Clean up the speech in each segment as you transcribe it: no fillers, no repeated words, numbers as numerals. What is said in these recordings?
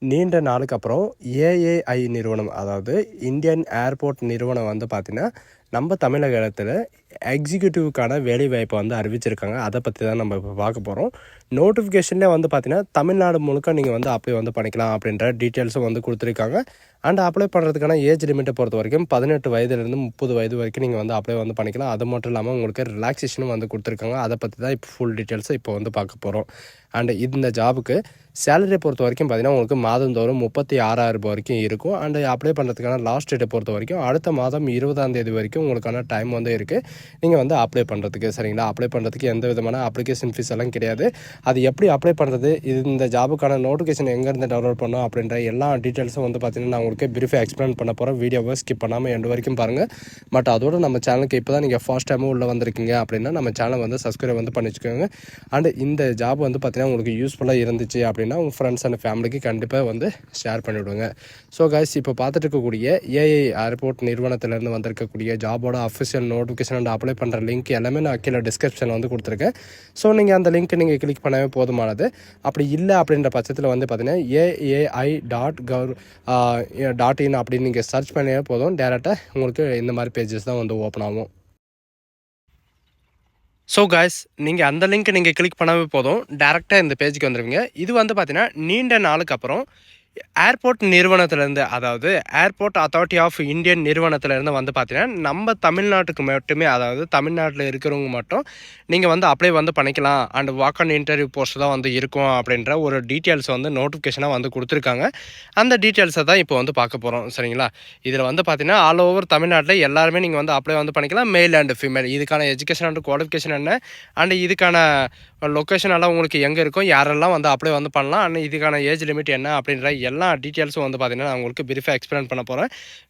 நீண்ட நாளுக்கு அப்புறம் ஏஏஐ நிறுவனம், அதாவது இந்தியன் ஏர்போர்ட் நிறுவனம் வந்து பார்த்தீங்கன்னா, நம்ம தமிழகத்தில் எக்ஸிக்யூட்டிவ்க்கான வேலைவாய்ப்பை வந்து அறிவிச்சிருக்காங்க. அதை பற்றி தான் நம்ம இப்போ பார்க்க போகிறோம். நோட்டிஃபிகேஷன்லேயே வந்து பார்த்தீங்கன்னா, தமிழ்நாடு முழுக்க நீங்கள் வந்து அப்ளை வந்து பண்ணிக்கலாம் அப்படின்ற டீட்டெயில்ஸும் வந்து கொடுத்துருக்காங்க. அண்ட் அப்ளை பண்ணுறதுக்கான ஏஜ் லிமிட்டை பொறுத்த வரைக்கும் 18 வயதுலேருந்து 30 வயது வரைக்கும் நீங்கள் வந்து அப்ளை வந்து பண்ணிக்கலாம். அது மட்டும் இல்லாமல் உங்களுக்கு ரிலாக்ஸேஷனும் வந்து கொடுத்துருக்காங்க. அதை பற்றி தான் இப்போ ஃபுல் டீட்டெயில்ஸை இப்போ வந்து பார்க்க போகிறோம். அண்டு இந்த ஜாபுக்கு சேலரியை பொறுத்த வரைக்கும் பார்த்தீங்கன்னா, உங்களுக்கு மாதந்தோறும் 36,000 வரைக்கும் இருக்கும். அண்டு அப்ளை பண்ணுறதுக்கான லாஸ்ட் டேட்டை பொறுத்த வரைக்கும் அடுத்த மாதம் 20ஆம் தேதி வரைக்கும் உங்களுக்கான டைம் வந்து இருக்குது நீங்கள் வந்து அப்ளை பண்ணுறதுக்கு. சரிங்களா? அப்ளை பண்ணுறதுக்கு எந்த விதமான அப்ளிகேஷன் ஃபீஸ் எல்லாம் கிடையாது. அது எப்படி அப்ளை பண்ணுறது, இந்த ஜாபுக்கான நோட்டிஃபிகேஷன் எங்கேருந்து டவுன்லோட் பண்ணோம் அப்படின்ற எல்லா டீட்டெயில்ஸும் வந்து பார்த்தீங்கன்னா நான் உங்களுக்கு பிரீஃபாக எக்ஸ்பிளைன் பண்ண போகிறேன். வீடியோவை ஸ்கிப் பண்ணாமல் எண்டு வரைக்கும் பாருங்கள். பட் அதோடு நம்ம சேனலுக்கு இப்போ தான் நீங்கள் ஃபர்ஸ்ட் டைமும் உள்ளே வந்திருக்கீங்க அப்படின்னா நம்ம சேனலை வந்து சப்ஸ்கிரைப் வந்து பண்ணி வச்சுக்கோங்க. அண்டு இந்த ஜாப் வந்து பார்த்தீங்கன்னா உங்களுக்கு யூஸ்ஃபுல்லாக இருந்துச்சு அப்படின்னா உங்கள் ஃப்ரெண்ட்ஸ் அண்ட் ஃபேமிலிக்கு கண்டிப்பாக வந்து ஷேர் பண்ணிவிடுங்க. ஸோ கைஸ், இப்போ பார்த்துட்டு இருக்கக்கூடிய ஏஐ ஏர்போர்ட் நிறுவனத்திலேருந்து வந்திருக்கக்கூடிய ஜாபோட அஃபிஷியல் நோட்டிஃபிகேஷன் அண்ட் அப்ளை பண்ணுற லிங்க் எல்லாமே நான் கீழே டிஸ்கிரிப்ஷனில் வந்து கொடுத்துருக்கேன். ஸோ நீங்கள் அந்த லிங்க் நீங்கள் கிளிக் பண்ணவே போதுமானது. அப்படி இல்லை அப்படின்ற பட்சத்தில் வந்து பார்த்தீங்கன்னா AAI.gov.in அப்படின்னு நீங்கள் சர்ச் பண்ணவே போதும். டேரெக்டாக உங்களுக்கு இந்த மாதிரி பேஜஸ் தான் வந்து ஓப்பன் ஆகும். ஸோ காய்ஸ், நீங்கள் அந்த லிங்க் நீங்கள் கிளிக் பண்ணவே போதும், டேரெக்டாக இந்த பேஜுக்கு வந்துடுவீங்க. இது வந்து பார்த்தீங்கன்னா நீண்ட நாளுக்கு அப்புறம் ஏர்போர்ட் நிறுவனத்திலேருந்து, அதாவது ஏர்போர்ட் அத்தாரிட்டி ஆஃப் இந்தியன் நிறுவனத்திலேருந்து வந்து பார்த்தீங்கன்னா நம்ம தமிழ்நாட்டுக்கு மட்டுமே, அதாவது தமிழ்நாட்டில் இருக்கிறவங்க மட்டும் நீங்கள் வந்து அப்ளை வந்து பண்ணிக்கலாம். And walk and interview post தான் வந்து இருக்கும் அப்படின்ற ஒரு டீட்டெயில்ஸ் வந்து நோட்டிஃபிகேஷனாக வந்து கொடுத்துருக்காங்க. அந்த டீட்டெயில்ஸை தான் இப்போ வந்து பார்க்க போகிறோம். சரிங்களா? இதில் வந்து பார்த்தீங்கன்னா ஆல் ஓவர் தமிழ்நாட்டில் எல்லாருமே நீங்கள் வந்து அப்ளை வந்து பண்ணிக்கலாம், மேல் அண்ட் ஃபீமேல். இதுக்கான எஜுகேஷன் அண்ட் குவாலிஃபிகேஷன் என்ன, அண்ட் இதுக்கான லொக்கேஷன் எல்லாம் உங்களுக்கு எங்கே இருக்கும், யாரெல்லாம் வந்து அப்ளை வந்து பண்ணலாம், அண்ட் இதுக்கான ஏஜ் லிமிட் என்ன அப்படின்ற எல்லா டீட்டெயில்ஸும் வந்து பார்த்தீங்கன்னா நான் உங்களுக்கு பிரீஃபாக எக்ஸ்பிளைன் பண்ண போகிறேன்.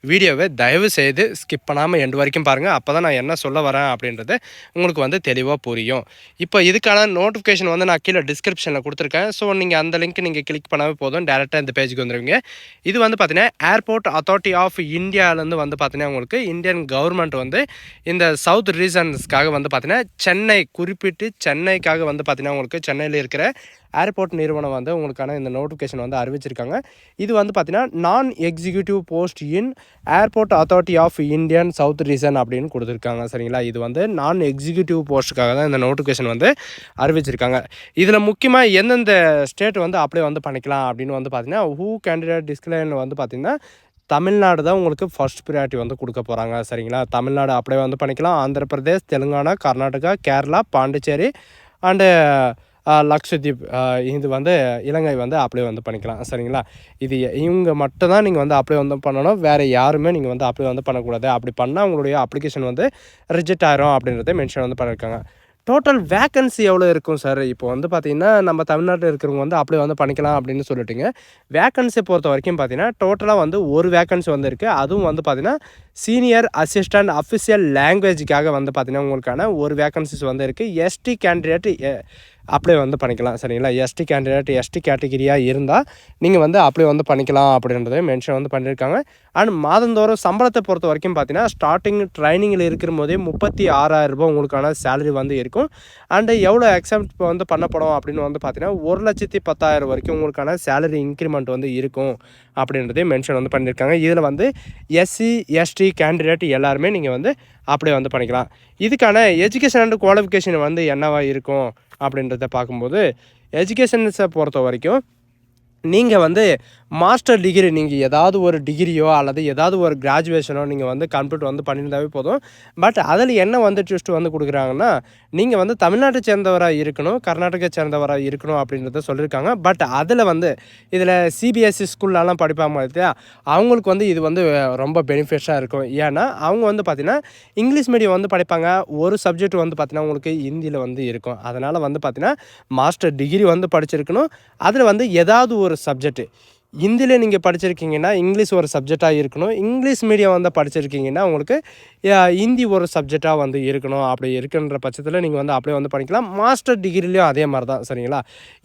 வீடியோவை தயவு செய்து ஸ்கிப் பண்ணாமல் எண்டு வரைக்கும் பாருங்கள். அப்போ தான் நான் என்ன சொல்ல வரேன் அப்படின்றது உங்களுக்கு வந்து தெளிவாக புரியும். இப்போ இதுக்கான நோட்டிஃபிகேஷன் வந்து நான் கீழே டிஸ்கிரிப்ஷனில் கொடுத்துருக்கேன். ஸோ நீங்கள் அந்த லிங்க் நீங்கள் கிளிக் பண்ணாவே போதும், டேரெக்டாக இந்த பேஜுக்கு வந்துடுவீங்க. இது வந்து பார்த்தீங்கன்னா ஏர்போர்ட் அத்தாரிட்டி ஆஃப் இந்தியாவிலேருந்து வந்து பார்த்தீங்கன்னா உங்களுக்கு இந்தியன் கவர்மெண்ட் வந்து இந்த சவுத் ரீஜன்ஸ்க்காக வந்து பார்த்தீங்கன்னா சென்னை, குறிப்பிட்டு சென்னைக்காக வந்து பார்த்தீங்கன்னா உங்களுக்கு சென்னையில் இருக்கிற ஏர்போர்ட் நிறுவனம் வந்து உங்களுக்கான இந்த நோட்டிஃபிகேஷன் வந்து அறிவிச்சிருக்காங்க. இது வந்து பார்த்தீங்கன்னா நான் executive post in airport authority of Indian south region அப்படின்னு கொடுத்துருக்காங்க. சரிங்களா? இது வந்து நான் எக்ஸிக்யூட்டிவ் போஸ்ட்டுக்காக தான் இந்த நோட்டிஃபிகேஷன் வந்து அறிவிச்சிருக்காங்க. இதில் முக்கியமாக எந்தெந்த ஸ்டேட் வந்து அப்ளை வந்து பண்ணிக்கலாம் அப்படின்னு வந்து பார்த்தீங்கன்னா ஹூ கேண்டிடேட் டிஸ்கிளைன் வந்து பார்த்திங்கன்னா தமிழ்நாடு தான் உங்களுக்கு ஃபர்ஸ்ட் ப்ரியாரிட்டி வந்து கொடுக்க போகிறாங்க. சரிங்களா? தமிழ்நாடு அப்ளை வந்து பண்ணிக்கலாம். ஆந்திர பிரதேஷ், தெலுங்கானா, கர்நாடகா, கேரளா, பாண்டிச்சேரி அண்டு லக்ஷதீப், இது வந்து இலங்கை வந்து அப்ளை வந்து பண்ணிக்கலாம். சரிங்களா? இது இவங்க மட்டும் தான் நீங்கள் வந்து அப்ளை வந்து பண்ணணும். வேறு யாருமே நீங்கள் வந்து அப்ளை வந்து பண்ணக்கூடாது. அப்படி பண்ணால் உங்களுடைய அப்ளிகேஷன் வந்து ரிஜெக்ட் ஆயிரும் அப்படின்றத மென்ஷன் வந்து பண்ணியிருக்காங்க. டோட்டல் வேக்கன்சி எவ்வளோ இருக்கும் சார்? இப்போ வந்து பார்த்திங்கன்னா நம்ம தமிழ்நாட்டில் இருக்கிறவங்க வந்து அப்ளை வந்து பண்ணிக்கலாம் அப்படின்னு சொல்லிட்டுங்க. வேக்கன்சி பொறுத்த வரைக்கும் பார்த்திங்கன்னா டோட்டலாக வந்து ஒரு வேக்கன்சி வந்து இருக்குது. அதுவும் வந்து பார்த்திங்கன்னா சீனியர் அசிஸ்டன்ட் அஃபிஷியல் லாங்குவேஜுக்காக வந்து பார்த்திங்கன்னா உங்களுக்கான ஒரு வேக்கன்சிஸ் வந்து இருக்குது. எஸ்டி கேண்டிடேட் அப்ளை வந்து பண்ணிக்கலாம். சரிங்களா? எஸ்டி கேண்டிடேட் எஸ்டி கேட்டகிரியாக இருந்தால் நீங்கள் வந்து அப்ளை வந்து பண்ணிக்கலாம் அப்படின்றத மென்ஷன் வந்து பண்ணியிருக்காங்க. அண்ட் மாதந்தோறும் சம்பளத்தை பொறுத்த வரைக்கும் பார்த்தீங்கன்னா ஸ்டார்டிங் ட்ரைனிங்கில் இருக்கிற போதே 36,000 உங்களுக்கான சேலரி வந்து இருக்கும். அண்டு எவ்வளோ எக்ஸாம்ட் வந்து பண்ணப்படும் அப்படின்னு வந்து பார்த்தீங்கன்னா 1,10,000 வரைக்கும் உங்களுக்கான சேலரி இன்க்ரிமெண்ட் வந்து இருக்கும் அப்படின்றதே மென்ஷன் வந்து பண்ணியிருக்காங்க. இதில் வந்து எஸ்சி எஸ்டி கேண்டிடேட் எல்லாருமே நீங்கள் வந்து அப்ளை வந்து பண்ணிக்கலாம். இதுக்கான எஜுகேஷன் அண்ட் குவாலிஃபிகேஷன் வந்து என்னவா இருக்கும் அப்படின்றத பார்க்கும்போது, எஜுகேஷன்ஸை பொறுத்த வரைக்கும் நீங்கள் வந்து மாஸ்டர் டிகிரி, நீங்கள் ஏதாவது ஒரு டிகிரியோ அல்லது ஏதாவது ஒரு கிராஜுவேஷனோ நீங்கள் வந்து கம்ப்ளீட் வந்து பண்ணியிருந்தாவே போதும். பட் அதில் என்ன வந்து ட்விஸ்ட் வந்து கொடுக்குறாங்கன்னா, நீங்கள் வந்து தமிழ்நாட்டை சேர்ந்தவராக இருக்கணும், கர்நாடகா சேர்ந்தவராக இருக்கணும் அப்படின்றத சொல்லியிருக்காங்க. பட் அதில் வந்து இதில் சிபிஎஸ்சி ஸ்கூல்லலாம் படிப்பாங்க இல்லையா, அவங்களுக்கு வந்து இது வந்து ரொம்ப பெனிஃபிட்ஸாக இருக்கும். ஏன்னா அவங்க வந்து பார்த்திங்கன்னா இங்கிலீஷ் மீடியம் வந்து படிப்பாங்க. ஒரு சப்ஜெக்ட் வந்து பார்த்திங்கன்னா உங்களுக்கு ஹிந்தியில் வந்து இருக்கும். அதனால் வந்து பார்த்திங்கன்னா மாஸ்டர் டிகிரி வந்து படிச்சிருக்கணும். அதில் வந்து ஏதாவது ஒரு சப்ஜெக்ட்டு ஹிந்தியில் நீங்கள் படிச்சிருக்கீங்கன்னா இங்கிலீஷ் ஒரு சப்ஜெக்டாக இருக்கணும். இங்கிலீஷ் மீடியம் வந்து படிச்சிருக்கீங்கன்னா உங்களுக்கு ஹிந்தி ஒரு சப்ஜெக்டாக வந்து இருக்கணும். அப்படி இருக்குன்ற பட்சத்தில் நீங்கள் வந்து அப்ளை வந்து பண்ணிக்கலாம். மாஸ்டர் டிகிரிலையும் அதே மாதிரி தான். சரிங்களா?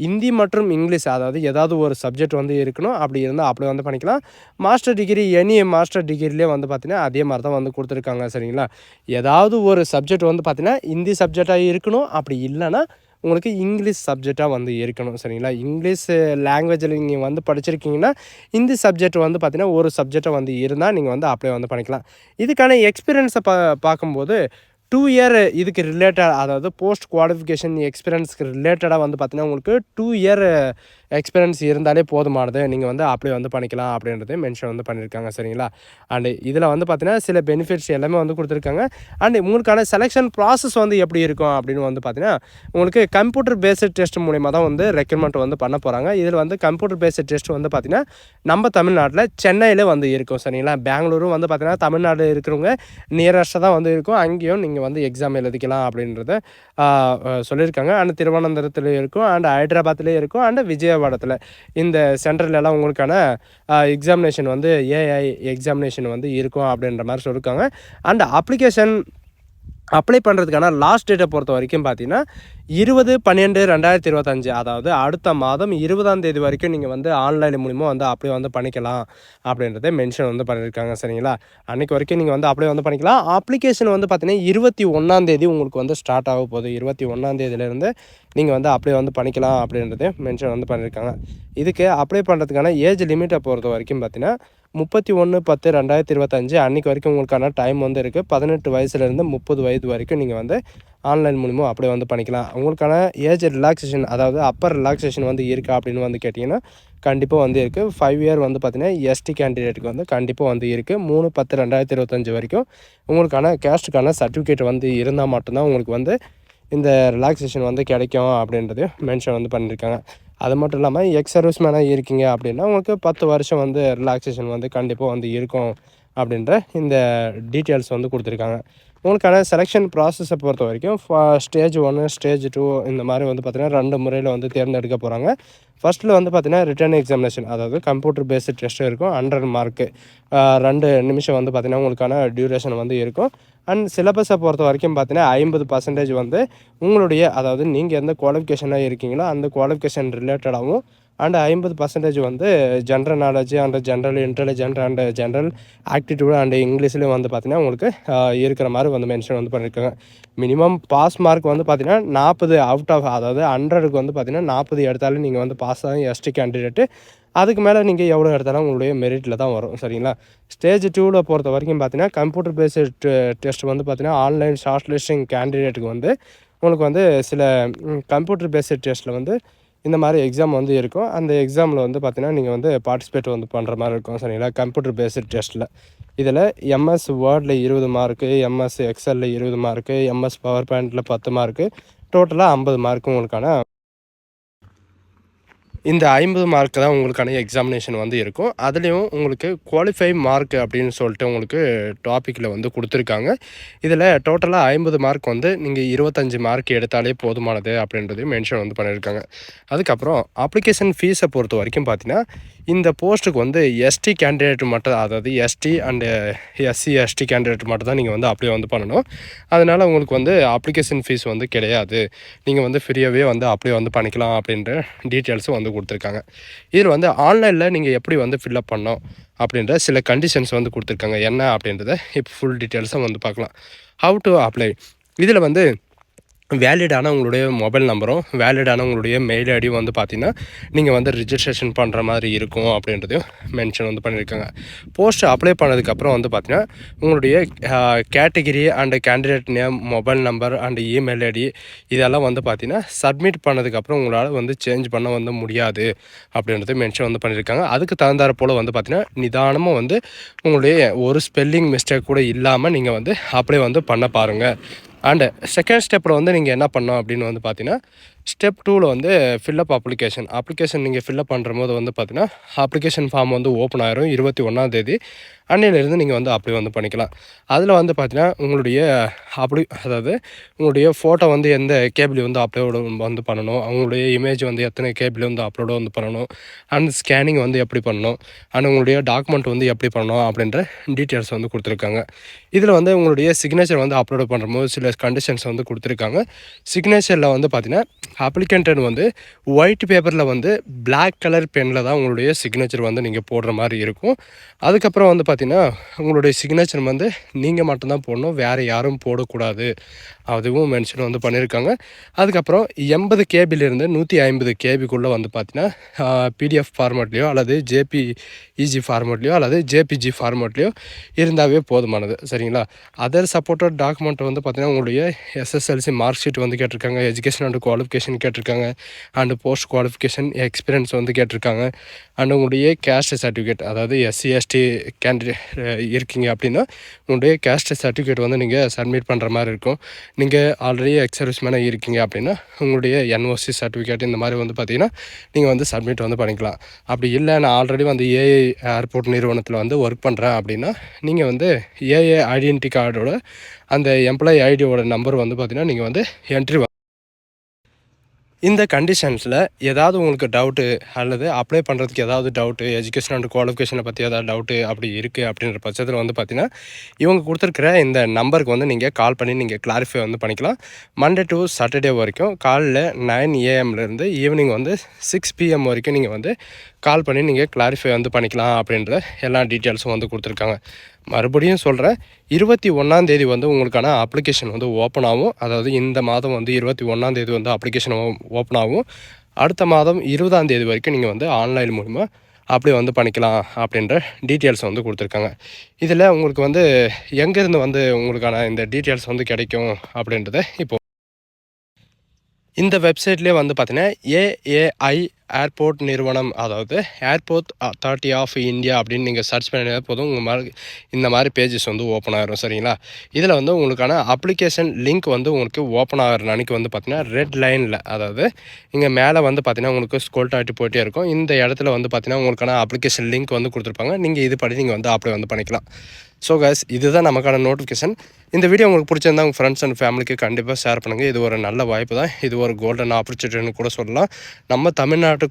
ஹிந்தி மற்றும் இங்கிலீஷ், அதாவது ஏதாவது ஒரு சப்ஜெக்ட் வந்து இருக்கணும். அப்படி இருந்தால் அப்ளை வந்து பண்ணிக்கலாம். மாஸ்டர் டிகிரி எனி மாஸ்டர் டிகிரிலே வந்து பார்த்திங்கன்னா அதே மாதிரி தான் வந்து கொடுத்துருக்காங்க. சரிங்களா? ஏதாவது ஒரு சப்ஜெக்ட் வந்து பார்த்திங்கன்னா ஹிந்தி சப்ஜெக்டாக இருக்கணும். அப்படி இல்லைன்னா உங்களுக்கு இங்கிலீஷ் சப்ஜெக்டாக வந்து இருக்கணும். சரிங்களா? இங்கிலீஷ் லாங்குவேஜில் நீங்கள் வந்து படிச்சிருக்கீங்கன்னா, ஹிந்தி சப்ஜெக்ட் வந்து பார்த்தீங்கன்னா, ஒரு சப்ஜெக்டாக வந்து இருந்தால் நீங்கள் வந்து அப்ளை வந்து பண்ணிக்கலாம். இதுக்கான எக்ஸ்பீரியன்ஸை பார்க்கும்போது 2 இயர் இதுக்கு ரிலேட்டட், அதாவது போஸ்ட் குவாலிஃபிகேஷன் எக்ஸ்பீரியன்ஸ்க்கு ரிலேட்டடாக வந்து பார்த்தீங்கன்னா, உங்களுக்கு 2 இயர் எக்ஸ்பீரியன்ஸ் இருந்தாலே போதுமானது. நீங்கள் வந்து அப்ளை வந்து பண்ணிக்கலாம் அப்படின்றத மென்ஷன் வந்து பண்ணியிருக்காங்க. சரிங்களா? அண்டு இதில் வந்து பார்த்தீங்கன்னா, சில பெனிஃபிட்ஸ் எல்லாமே வந்து கொடுத்துருக்காங்க. அண்டு உங்களுக்கான செலெக்ஷன் ப்ராசஸ் வந்து எப்படி இருக்கும் அப்படின்னு வந்து பார்த்தீங்கன்னா, உங்களுக்கு கம்ப்யூட்டர் பேஸ்டு டெஸ்ட் மூலிமா தான் வந்து ரெக்ரூட்மெண்ட் வந்து பண்ண போகிறாங்க. இதில் வந்து கம்ப்யூட்டர் பேஸ்டு டெஸ்ட் வந்து பார்த்தீங்கன்னா, நம்ம தமிழ்நாட்டில் சென்னையில் வந்து இருக்கும். சரிங்களா? பெங்களூரும் வந்து பார்த்தீங்கன்னா, தமிழ்நாடு இருக்கிறவங்க நியரஸ்ட்டாக தான் வந்து இருக்கும். அங்கேயும் நீங்கள் வந்து எக்ஸாம் எழுதிக்கலாம் அப்படின்றத சொல்லியிருக்காங்க. அண்ட் திருவனந்தபுரத்துலேயும் இருக்கும், அண்ட் ஹைதராபாத்லேயும் இருக்கும், அண்ட் விஜயவாடத்தில் இந்த சென்டர்லலாம் உங்களுக்கான எக்ஸாமினேஷன் வந்து ஏஐ எக்ஸாமினேஷன் வந்து இருக்கும் அப்படின்ற மாதிரி சொல்லியிருக்காங்க. அண்ட் அப்ளை பண்ணுறதுக்கான லாஸ்ட் டேட்டை பொறுத்த வரைக்கும் பார்த்தீங்கன்னா 20/12/2025, அதாவது அடுத்த மாதம் 20ஆம் தேதி வரைக்கும் நீங்கள் வந்து ஆன்லைன் மூலிமா வந்து அப்ளை வந்து பண்ணிக்கலாம் அப்படின்றத மென்ஷன் வந்து பண்ணியிருக்காங்க. சரிங்களா? அன்றைக்கு வரைக்கும் நீங்கள் வந்து அப்ளை வந்து பண்ணிக்கலாம். அப்ளிகேஷன் வந்து பார்த்தீங்கன்னா 21ஆம் தேதி உங்களுக்கு வந்து ஸ்டார்ட் ஆக போகுது. 21ஆம் தேதியிலேருந்து நீங்கள் வந்து அப்ளை வந்து பண்ணிக்கலாம் அப்படின்றத மென்ஷன் வந்து பண்ணியிருக்காங்க. இதுக்கு அப்ளை பண்ணுறதுக்கான ஏஜ் லிமிட்டை பொறுத்த வரைக்கும் பார்த்தீங்கன்னா 31/10/2025 அன்றைக்கு வரைக்கும் உங்களுக்கான டைம் வந்து இருக்குது. 18 வயசுலேருந்து 30 வயது வரைக்கும் நீங்கள் வந்து ஆன்லைன் மூலிமா அப்ளை வந்து பண்ணிக்கலாம். உங்களுக்கான ஏஜ் ரிலாக்ஸேஷன், அதாவது அப்பர் ரிலாக்ஸேஷன் வந்து இருக்கா அப்படின்னு வந்து கேட்டிங்கன்னா, கண்டிப்பாக வந்து இருக்குது. 5 இயர் வந்து பார்த்திங்கன்னா எஸ்டி கேண்டிடேட்டுக்கு வந்து கண்டிப்பாக வந்து இருக்குது. 3/10/2025 வரைக்கும் உங்களுக்கான கேஸ்ட்டுக்கான சர்டிஃபிகேட் வந்து இருந்தால் மட்டும்தான் உங்களுக்கு வந்து இந்த ரிலாக்ஸேஷன் வந்து கிடைக்கும் அப்படின்றது மென்ஷன் வந்து பண்ணியிருக்காங்க. அது மட்டும் இல்லாமல் எக்ஸ் சர்வீஸ் மேனாக இருக்கீங்க அப்படின்னா உங்களுக்கு 10 வருஷம் வந்து ரிலாக்ஸேஷன் வந்து கண்டிப்பாக வந்து இருக்கும் அப்படின்ற இந்த டீட்டெயில்ஸ் வந்து கொடுத்துருக்காங்க. உங்களுக்கான செலெக்ஷன் ப்ராசஸை பொறுத்த வரைக்கும் ஸ்டேஜ் 1 ஸ்டேஜ் 2 இந்த மாதிரி வந்து பார்த்திங்கன்னா 2 முறையில் வந்து தேர்ந்தெடுக்க போகிறாங்க. ஃபஸ்ட்டில் வந்து பார்த்திங்கன்னா ரிட்டன் எக்ஸாமினேஷன், அதாவது கம்ப்யூட்டர் பேஸ்டு டெஸ்ட்டு இருக்கும். 100 மார்க்கு 2 நிமிஷம் வந்து பார்த்திங்கன்னா உங்களுக்கான டியூரேஷன் வந்து இருக்கும். அண்ட் சிலபஸை பொறுத்த வரைக்கும் பார்த்தீங்கன்னா 50% வந்து உங்களுடைய, அதாவது நீங்கள் எந்த குவாலிஃபிகேஷனாக இருக்கீங்களோ அந்த குவாலிஃபிகேஷன் ரிலேட்டடாகவும், அண்ட் 50% வந்து general knowledge and general intelligent and general aptitude and இங்கிலீஷ்லேயும் வந்து பார்த்திங்கன்னா உங்களுக்கு இருக்கிற மாதிரி வந்து மென்ஷன் வந்து பண்ணியிருக்காங்க. மினிமம் பாஸ் மார்க் வந்து பார்த்திங்கன்னா 40 அவுட் ஆஃப், அதாவது 100க்கு வந்து பார்த்திங்கன்னா 40 எடுத்தாலும் நீங்கள் வந்து பாஸ் தான் எஸ்டி கேண்டிடேட்டு. அதுக்கு மேலே நீங்கள் எவ்வளோ எடுத்தாலும் உங்களுடைய மெரிட்டில் தான் வரும். சரிங்களா? ஸ்டேஜ் 2வில் பொறுத்த வரைக்கும் பார்த்தீங்கன்னா கம்ப்யூட்டர் பேஸ்டு டெஸ்ட் வந்து பார்த்தீங்கன்னா ஆன்லைன் ஷார்ட் லிஸ்டிங் கேண்டிடேட்டுக்கு வந்து உங்களுக்கு வந்து சில கம்ப்யூட்டர் பேஸ்டு டெஸ்ட்டில் வந்து இந்த மாதிரி எக்ஸாம் வந்து இருக்கும். அந்த எக்ஸாமில் வந்து பார்த்தீங்கன்னா நீங்கள் வந்து பார்ட்டிசிபேட் வந்து பண்ணுற மாதிரி இருக்கும். சரிங்களா? கம்ப்யூட்டர் பேஸ்டு டெஸ்ட்டில் இதில் எம்எஸ் வேர்டில் 20 மார்க்கு, எம்எஸ் எக்ஸலில் 20 மார்க்கு, எம்எஸ் பவர் பாயிண்டில் 10 மார்க்கு, டோட்டலாக 50 மார்க்கு உங்களுக்கான இந்த 50 மார்க் தான் உங்களுக்கான எக்ஸாமினேஷன் வந்து இருக்கும். அதுலேயும் உங்களுக்கு குவாலிஃபை மார்க் அப்படின்னு சொல்லிட்டு உங்களுக்கு டாப்பிக்கில் வந்து கொடுத்துருக்காங்க. இதில் டோட்டலாக 50 மார்க் வந்து நீங்கள் 25 மார்க் எடுத்தாலே போதுமானது அப்படின்றதையும் மென்ஷன் வந்து பண்ணியிருக்காங்க. அதுக்கப்புறம் அப்ளிகேஷன் ஃபீஸை பொறுத்த வரைக்கும் பார்த்தீங்கன்னா இந்த போஸ்ட்டுக்கு வந்து எஸ்டி கேண்டிடேட் மட்டும், அதாவது ST and SC ST candidate மட்டும் தான் நீங்கள் வந்து அப்ளை வந்து பண்ணணும். அதனால் உங்களுக்கு வந்து அப்ளிகேஷன் ஃபீஸ் வந்து கிடையாது. நீங்கள் வந்து ஃப்ரீயாகவே வந்து அப்ளை வந்து பண்ணிக்கலாம் அப்படின்ற டீட்டெயில்ஸும் வந்து கொடுத்துருக்காங்க. இதில் வந்து ஆன்லைனில் நீங்கள் எப்படி வந்து ஃபில்அப் பண்ணணும் அப்படின்ற சில கண்டிஷன்ஸ் வந்து கொடுத்துருக்காங்க. என்ன அப்படின்றத இப்போ ஃபுல் டீட்டெயில்ஸும் வந்து பார்க்கலாம். ஹவு டு அப்ளை, இதில் வந்து வேலிடான உங்களுடைய மொபைல் நம்பரும் வேலிடான உங்களுடைய மெயில் ஐடியும் வந்து பார்த்திங்கன்னா நீங்கள் வந்து ரிஜிஸ்ட்ரேஷன் பண்ணுற மாதிரி இருக்கும் அப்படின்றதையும் மென்ஷன் வந்து பண்ணியிருக்காங்க. போஸ்ட் அப்ளை பண்ணதுக்கப்புறம் வந்து பார்த்திங்கன்னா உங்களுடைய category and candidate name, mobile number and email ID இதெல்லாம் வந்து பார்த்திங்கன்னா சப்மிட் பண்ணதுக்கப்புறம் உங்களால் வந்து சேஞ்ச் பண்ண வந்து முடியாது அப்படின்றத மென்ஷன் வந்து பண்ணியிருக்காங்க. அதுக்கு தகுந்தாற் போல் வந்து பார்த்திங்கன்னா நிதானமாக வந்து உங்களுடைய ஒரு ஸ்பெல்லிங் மிஸ்டேக் கூட இல்லாமல் நீங்கள் வந்து அப்ளை வந்து பண்ண பாருங்கள். அண்டு செகண்ட் ஸ்டெப்பில் வந்து நீங்கள் என்ன பண்ணணும் அப்படின்னு வந்து பார்த்தீங்கன்னா ஸ்டெப் 2வில் வந்து ஃபில்லப் அப்ளிகேஷன் நீங்கள் ஃபில்லப் பண்ணுற போது வந்து பார்த்தீங்கன்னா அப்ளிகேஷன் ஃபார்ம் வந்து ஓப்பன் ஆயிரும் 21ஆம் தேதி. அன்னையிலேருந்து நீங்கள் வந்து அப்ளை வந்து பண்ணிக்கலாம். அதில் வந்து பார்த்தீங்கன்னா உங்களுடைய அதாவது உங்களுடைய ஃபோட்டோ வந்து எந்த கேபிள் வந்து அப்லோடு வந்து பண்ணணும், அவங்களுடைய இமேஜ் வந்து எத்தனை கேபிள் வந்து அப்லோடு வந்து பண்ணணும், அண்ட் ஸ்கேனிங் வந்து எப்படி பண்ணணும், அண்ட் உங்களுடைய டாக்குமெண்ட் வந்து எப்படி பண்ணணும் அப்படின்ற டீட்டெயில்ஸ் வந்து கொடுத்துருக்காங்க. இதில் வந்து உங்களுடைய சிக்னேச்சர் வந்து அப்லோடு பண்ணுற போது சில கண்டிஷன்ஸ் வந்து கொடுத்துருக்காங்க. சிக்னேச்சரில் வந்து பார்த்தீங்கன்னா அப்ளிகேண்டன் வந்து ஒயிட் பேப்பரில் வந்து பிளாக் கலர் பெனில் தான் உங்களுடைய சிக்னேச்சர் வந்து நீங்கள் போடுற மாதிரி இருக்கும். அதுக்கப்புறம் வந்து பார்த்திங்கன்னா உங்களுடைய சிக்னேச்சர் வந்து நீங்கள் மட்டும்தான் போடணும், வேறு யாரும் போடக்கூடாது. அதுவும் மென்ஷன் வந்து பண்ணியிருக்காங்க. அதுக்கப்புறம் 80 கேபிலேருந்து 150 கேபிக்குள்ளே வந்து பார்த்திங்கன்னா பிடிஎஃப் ஃபார்மேட்லேயோ அல்லது ஜேபிஇஜி ஃபார்மேட்லேயோ அல்லது ஜேபிஜி ஃபார்மேட்லேயோ இருந்தாவே போதுமானது. சரிங்களா? அதர் சப்போர்ட்டட் டாக்குமெண்ட் வந்து பார்த்திங்கன்னா உங்களுடைய எஸ்எஸ்எல்சி மார்க் ஷீட் வந்து கேட்டிருக்காங்க, எஜுகேஷன் அண்ட் குவாலிஃபிகேஷன் கேட்டிருக்காங்க, அண்டு போஸ்ட் குவாலிஃபிகேஷன் எக்ஸ்பீரியன்ஸ் வந்து கேட்டிருக்காங்க, அண்ட் உங்களுடைய கேஸ்ட் சர்டிஃபிகேட், அதாவது எஸ்சி எஸ்டி கேண்டிடேட் இருக்கீங்க அப்படின்னா உங்களுடைய கேஸ்ட் சர்டிஃபிகேட் வந்து நீங்கள் சப்மிட் பண்ணுற மாதிரி இருக்கும். நீங்கள் ஆல்ரெடி எக்ஸ் சர்வீஸ் மேனாக இருக்கீங்க அப்படின்னா உங்களுடைய என்ஓசி சர்டிஃபிகேட் இந்த மாதிரி வந்து பார்த்திங்கன்னா நீங்கள் வந்து சப்மிட் வந்து பண்ணிக்கலாம். அப்படி இல்லை நான் ஆல்ரெடி வந்து ஏஐ ஏர்போர்ட் நிறுவனத்தில் வந்து ஒர்க் பண்ணுறேன் அப்படின்னா நீங்கள் வந்து ஏஐ ஐடென்டி கார்டோட அந்த எம்ப்ளாயி ஐடியோட நம்பர் வந்து பார்த்திங்கன்னா நீங்கள் வந்து என்ட்ரி இந்த கண்டிஷன்ஸில் ஏதாவது உங்களுக்கு டவுட்டு அல்லது அப்ளை பண்ணுறதுக்கு ஏதாவது டவுட்டு, எஜுகேஷன் அண்ட் குவாலிஃபிகேஷனை பற்றி ஏதாவது டவுட்டு அப்படி இருக்குது அப்படின்ற பட்சத்தில் வந்து பார்த்திங்கன்னா இவங்க கொடுத்துருக்குற இந்த நம்பருக்கு வந்து நீங்கள் கால் பண்ணி நீங்கள் கிளாரிஃபை வந்து பண்ணிக்கலாம். மண்டே டு சாட்டர்டே வரைக்கும் காலையில் 9 AM ஈவினிங் வந்து 6 PM வரைக்கும் நீங்கள் வந்து கால் பண்ணி நீங்கள் கிளாரிஃபை வந்து பண்ணிக்கலாம் அப்படின்ற எல்லா டீட்டெயில்ஸும் வந்து கொடுத்துருக்காங்க. மறுபடியும் சொல்கிறேன், 21 வந்து உங்களுக்கான அப்ளிகேஷன் வந்து ஓப்பன் ஆகும். அதாவது இந்த மாதம் வந்து 21 வந்து அப்ளிகேஷன் ஓப்பன் ஆகும். அடுத்த மாதம் 20 வரைக்கும் நீங்கள் வந்து ஆன்லைன் மூலிமா அப்படி வந்து பண்ணிக்கலாம் அப்படின்ற டீட்டெயில்ஸ் வந்து கொடுத்துருக்காங்க. இதில் உங்களுக்கு வந்து எங்கேருந்து வந்து உங்களுக்கான இந்த டீட்டெயில்ஸ் வந்து கிடைக்கும் அப்படின்றத இப்போ இந்த வெப்சைட்லேயே வந்து பார்த்தீங்கன்னா ஏஏஐ ஏர்போர்ட் நிறுவனம், அதாவது ஏர்போர்ட் அத்தாரிட்டி ஆஃப் இந்தியா அப்படின்னு நீங்கள் சர்ச் பண்ணினா போதும் இந்த மாதிரி பேஜஸ் வந்து ஓப்பன் ஆகிரும். சரிங்களா? இதில் வந்து உங்களுக்கான அப்ளிகேஷன் லிங்க் வந்து உங்களுக்கு ஓப்பன் ஆகிற அன்றைக்கி வந்து பார்த்திங்கன்னா ரெட் லைனில், அதாவது இங்கே மேலே வந்து பார்த்திங்கன்னா உங்களுக்கு ஸ்க்ரோல் ஆகிட்டு போயிட்டே இருக்கும். இந்த இடத்துல வந்து பார்த்திங்கன்னா உங்களுக்கான அப்ளிகேஷன் லிங்க் வந்து கொடுத்துருப்பாங்க. நீங்கள் இது படி நீங்கள் வந்து அப்ளை வந்து பண்ணிக்கலாம். ஸோ கைஸ், இதுதான் நமக்கான நோட்டிஃபிகேஷன். இந்த வீடியோ உங்களுக்கு பிடிச்சிருந்தா உங்கள் ஃப்ரெண்ட்ஸ் அண்ட் ஃபேமிலிக்கு கண்டிப்பாக ஷேர் பண்ணுங்கள். இது ஒரு நல்ல வாய்ப்பு தான். இது ஒரு கோல்டன் ஆப்பர்ச்சுனிட்டின்னு கூட சொல்லலாம். நம்ம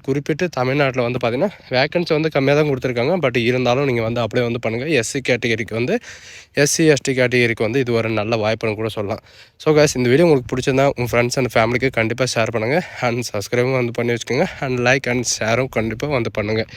குறிப்பிட்டு தமிழ்நாட்டில் வந்து பார்த்திங்கன்னா வேக்கன்சி வந்து கம்மியாக தான் கொடுத்துருக்காங்க. பட் இருந்தாலும் நீங்கள் வந்து அப்ளை வந்து பண்ணுங்கள். எஸ்சி கேட்டகரிக்கு வந்து எஸ்சி எஸ்டி கேட்டகரிக்கு வந்து இது ஒரு நல்ல வாய்ப்புன்னு கூட சொல்லலாம். ஸோ கைஸ், இந்த வீடியோ உங்களுக்கு பிடிச்சிருந்தா உங்கள் ஃப்ரெண்ட்ஸ் அண்ட் ஃபேமிலிக்கு கண்டிப்பாக ஷேர் பண்ணுங்கள். அண்ட் சப்ஸ்கிரைபும் வந்து பண்ணி வச்சுக்கோங்க. அண்ட் லைக் அண்ட் ஷேரும் கண்டிப்பாக வந்து பண்ணுங்கள்.